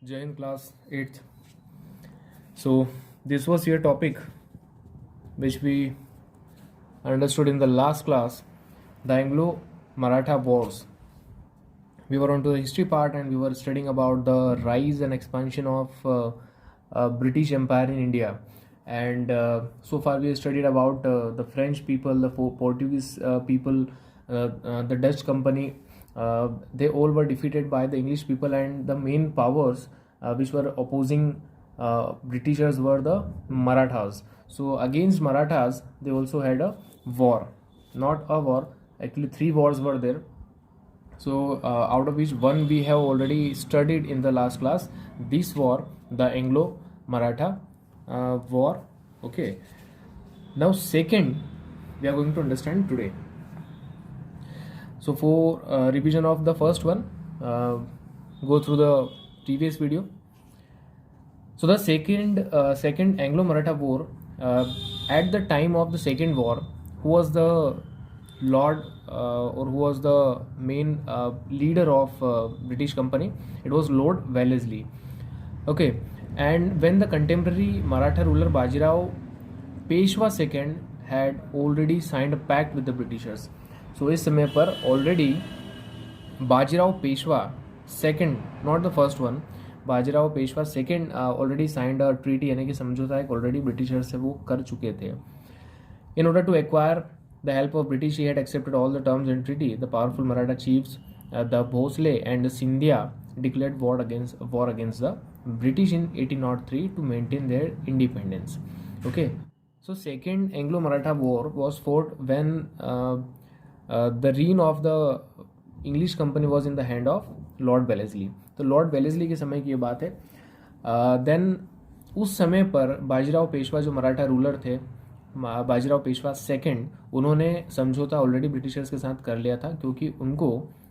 Jain class 8th. So this was your topic which we understood in the last class, the Anglo-Maratha Wars. We were on to the history part and we were studying about the rise and expansion of British Empire in India. And so far we have studied about the French people, the Portuguese people, the Dutch company. They all were defeated by the English people, and the main powers which were opposing Britishers were the Marathas. So against Marathas, they also had a war, not a war. Actually, three wars were there. So out of which one we have already studied in the last class. This war, the Anglo-Maratha war. Okay. Now second, we are going to understand today. So for revision of the first one, go through the previous video. So the second Anglo-Maratha war, at the time of the second war, who was the lord or who was the main leader of British company? It was Lord Wellesley. Okay, and when the contemporary Maratha ruler Bajirao Peshwa II had already signed a pact with the Britishers. So इस समय पर already Bajirao Peshwa second, not the first one, Bajirao Peshwa second already signed a treaty, यानी कि समझौता एक already britisher से वो कर चुके थे. In order to acquire the help of British he had accepted all the terms and treaty. The powerful Maratha chiefs the Bhosle and Scindia declared war against the British in 1803 to maintain their independence. Okay, so second Anglo-Maratha war was fought when the reign of the English company was in the hand of Lord Wellesley. तो Lord Wellesley के समय की ये बात है. Then उस समय पर बाजीराव पेशवा जो मराठा रूलर थे, बाजीराव पेशवा सेकंड, उन्होंने समझौता ऑलरेडी ब्रिटिशर्स के साथ कर लिया था, क्योंकि उनको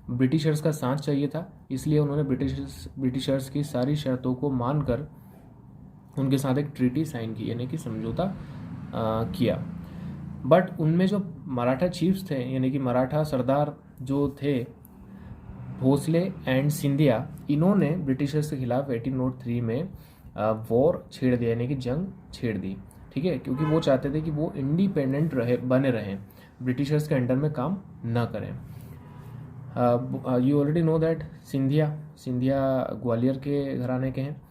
ब्रिटिशर्स का साथ चाहिए था. इसलिए उन्होंने ब्रिटिशर्स की सारी शर्तों को मानकर उनके साथ एक ट्रीटी साइन की, यानी कि समझौता किया. बट उनमें जो मराठा चीफ्स थे, यानी कि मराठा सरदार जो थे भोसले एंड सिंधिया, इन्होंने ब्रिटिशर्स के खिलाफ 1803 में वॉर छेड़ दिया, यानी कि जंग छेड़ दी. ठीक है, क्योंकि वो चाहते थे कि वो इंडिपेंडेंट बने रहें, ब्रिटिशर्स के अंडर में काम ना करें. You already know that Scindia Gwalior के घराने के हैं.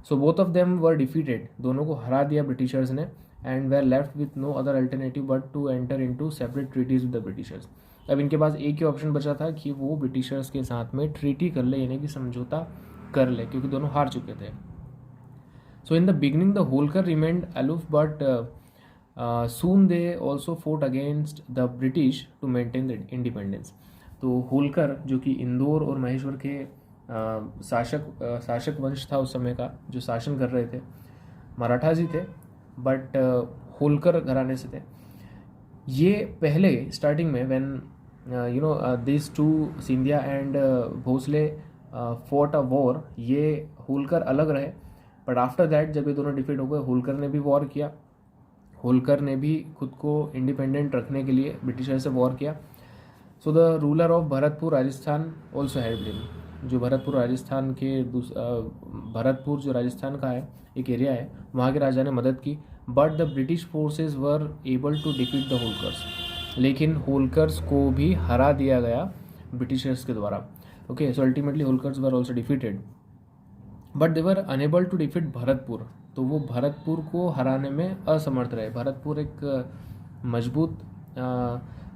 So both of them were defeated, दोनों को हरा दिया ब्रिटिशर्स ने, and were left with no other alternative but to enter into separate treaties with the Britishers. अब इनके पास एक ही ऑप्शन बचा था कि वो ब्रिटिशर्स के साथ में ट्रीटी कर ले, यानी कि समझौता कर ले, क्योंकि दोनों हार चुके थे. So in the beginning the Holkar remained aloof, but soon they also fought against the British to maintain the independence. तो होलकर जो कि इंदौर और महेश्वर के शासक वंश था उस समय का, जो शासन कर रहे थे, मराठाज ही थे, बट होलकर घराने से थे. ये पहले स्टार्टिंग में when this two Scindia and Bhosle fought a war, ये होलकर अलग रहे. बट आफ्टर दैट जब ये दोनों डिफीट हो गए, होलकर ने भी वॉर किया, होलकर ने भी खुद को इंडिपेंडेंट रखने के लिए ब्रिटिशर से वॉर किया. So the ruler of Bharatpur Rajasthan also helped him. जो भरतपुर राजस्थान के भरतपुर जो राजस्थान का है एक एरिया है, वहाँ के राजा ने मदद की. But the British forces were able to defeat the Holkars, लेकिन होलकर्स को भी हरा दिया गया ब्रिटिशर्स के द्वारा. Okay, so ultimately Holkars were also defeated, but they were unable to defeat Bharatpur. तो वो भरतपुर को हराने में असमर्थ रहे. भरतपुर एक मजबूत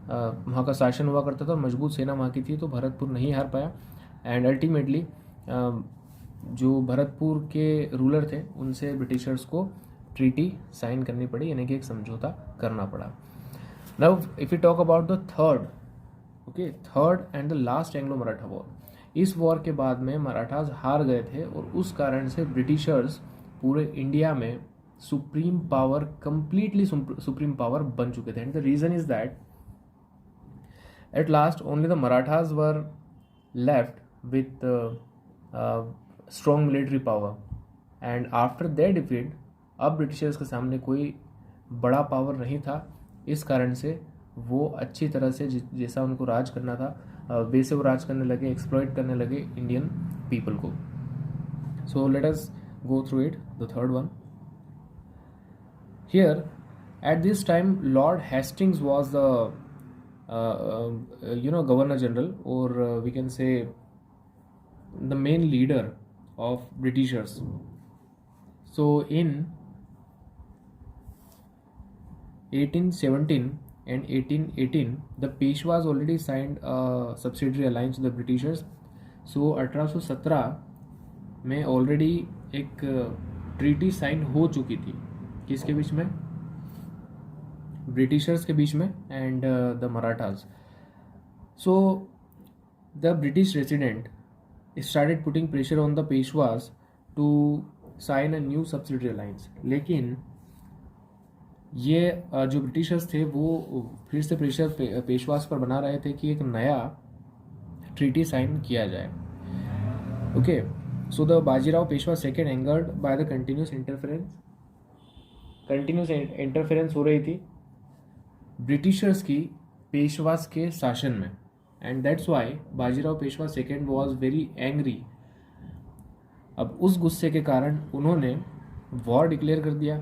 वहाँ का शासन हुआ करता था और मजबूत सेना वहाँ की थी, तो भरतपुर नहीं हार पाया. एंड अल्टीमेटली जो भरतपुर के रूलर थे उनसे ब्रिटिशर्स को ट्रीटी साइन करनी पड़ी, यानी कि एक समझौता करना पड़ा. Now if you talk about the third and the last Anglo Maratha war, इस वॉर के बाद में मराठास हार गए थे और उस कारण से ब्रिटिशर्स पूरे इंडिया में supreme power, completely supreme power बन चुके थे. And the reason is that at last only the Marathas were left with strong military power, and after their defeat अब ब्रिटिशर्स के सामने कोई बड़ा पावर नहीं था. इस कारण से वो अच्छी तरह से जैसा उनको राज करना था वैसे वो राज करने लगे, एक्सप्लॉइट करने लगे इंडियन पीपल को. So let us go through it. The third one. Here, at this time, Lord Hastings was the Governor General, or we can say the main leader of Britishers. So in 1817 and 1818, the Peshwas already signed a subsidiary alliance with the Britishers. So 1817 में already एक treaty sign हो चुकी थी, किसके बीच में? Britishers के बीच में and the Marathas. So the British resident started putting pressure on the Peshwas to sign a new subsidiary alliance. लेकिन ये जो ब्रिटिशर्स थे वो फिर से प्रेशर पेशवास पर बना रहे थे कि एक नया ट्रीटी साइन किया जाए. Okay, so the Bajirao Peshwa second angered by the continuous interference हो रही थी ब्रिटिशर्स की पेशवास के शासन में, and that's why Bajirao Peshwa second was very angry. अब उस गुस्से के कारण उन्होंने वॉर डिक्लेयर कर दिया,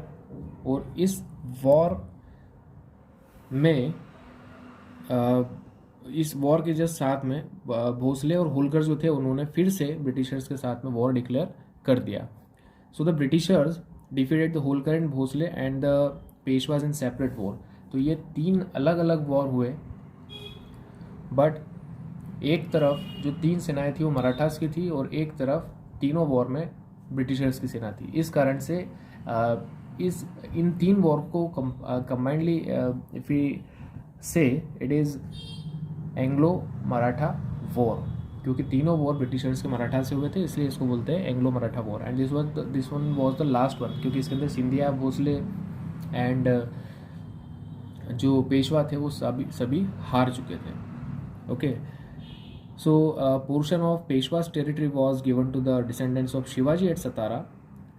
और इस वॉर में इस वॉर के जस्ट साथ में भोसले और होलकर जो थे उन्होंने फिर से ब्रिटिशर्स के साथ में वॉर डिक्लेयर कर दिया. So the Britishers defeated the Holkar and Bhosle and the Peshwas in separate war. तो ये तीन अलग अलग वॉर हुए, बट एक तरफ जो तीन सेनाएं थी वो मराठास की थी, और एक तरफ तीनों वॉर में ब्रिटिशर्स की सेना थी. इस कारण से इन तीन वॉर को कंबाइंडली इफ वी से it is Anglo Maratha war, क्योंकि तीनों वॉर ब्रिटिशर्स के मराठा से हुए थे, इसलिए इसको बोलते हैं Anglo Maratha war. And this one was the last one, क्योंकि इसके अंदर सिंधिया, भोसले एंड जो पेशवा थे वो सभी हार चुके थे. Okay, so portion of Peshwa's territory was given to the descendants of Shivaji at Satara,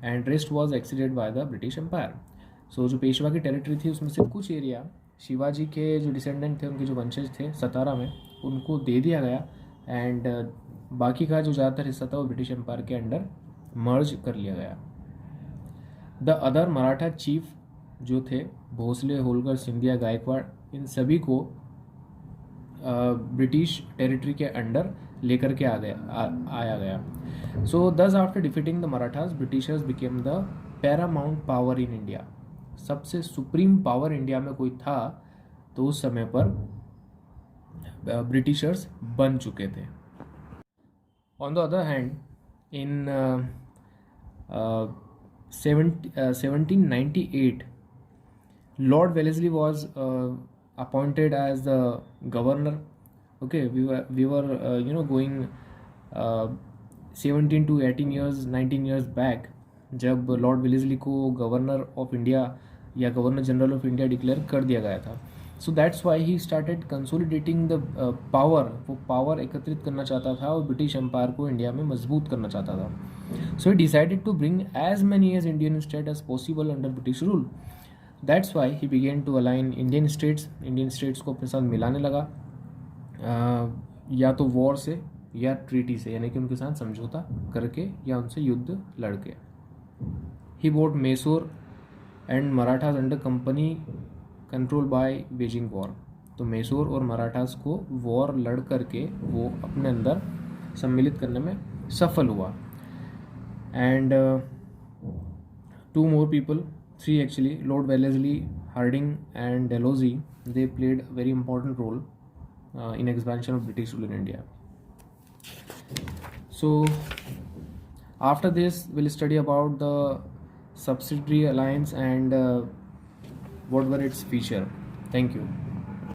and rest was exceeded by the British Empire. So जो पेशवा की टेरिटरी थी उसमें से कुछ एरिया शिवाजी के जो डिसेंडेंट थे, उनके जो वंशज थे सतारा में, उनको दे दिया गया, एंड बाकी का जो ज़्यादातर हिस्सा था वो ब्रिटिश एम्पायर के अंडर मर्ज कर लिया गया. द अदर मराठा चीफ जो थे भोसले, होलकर, सिंधिया, गायकवाड़, इन सभी को ब्रिटिश टेरिटरी के अंडर लेकर के आया गया. सो दस after defeating the Marathas, Britishers became the Paramount power in India. सबसे सुप्रीम पावर इंडिया में कोई था तो उस समय पर ब्रिटिशर्स बन चुके थे. On the other hand, in 1798 Lord Wellesley was appointed as the governor. Okay, we were going 17 to 18 years 19 years back, जब लॉर्ड वेलेस्ली को गवर्नर ऑफ इंडिया या governor general of India declare कर दिया गया था. So that's why he started consolidating the power. वो power एकत्रित करना चाहता था और ब्रिटिश एम्पायर को इंडिया में मजबूत करना चाहता था. So he decided to bring as many as Indian state as possible under British rule. That's why he began to align Indian states को अपने साथ मिलाने लगा, या तो वॉर से या ट्रीटी से, यानी कि उनके साथ समझौता करके या उनसे युद्ध लड़के. He brought Mysore and Marathas under company control by waging war. तो मैसूर और मराठास को वॉर लड़ करके वो अपने अंदर सम्मिलित करने में सफल हुआ. And two more people, three actually, Lord Wellesley, Harding and Dalhousie, they played a very important role in expansion of British rule in India. So after this we'll study about the subsidiary alliance and what were its feature. Thank you.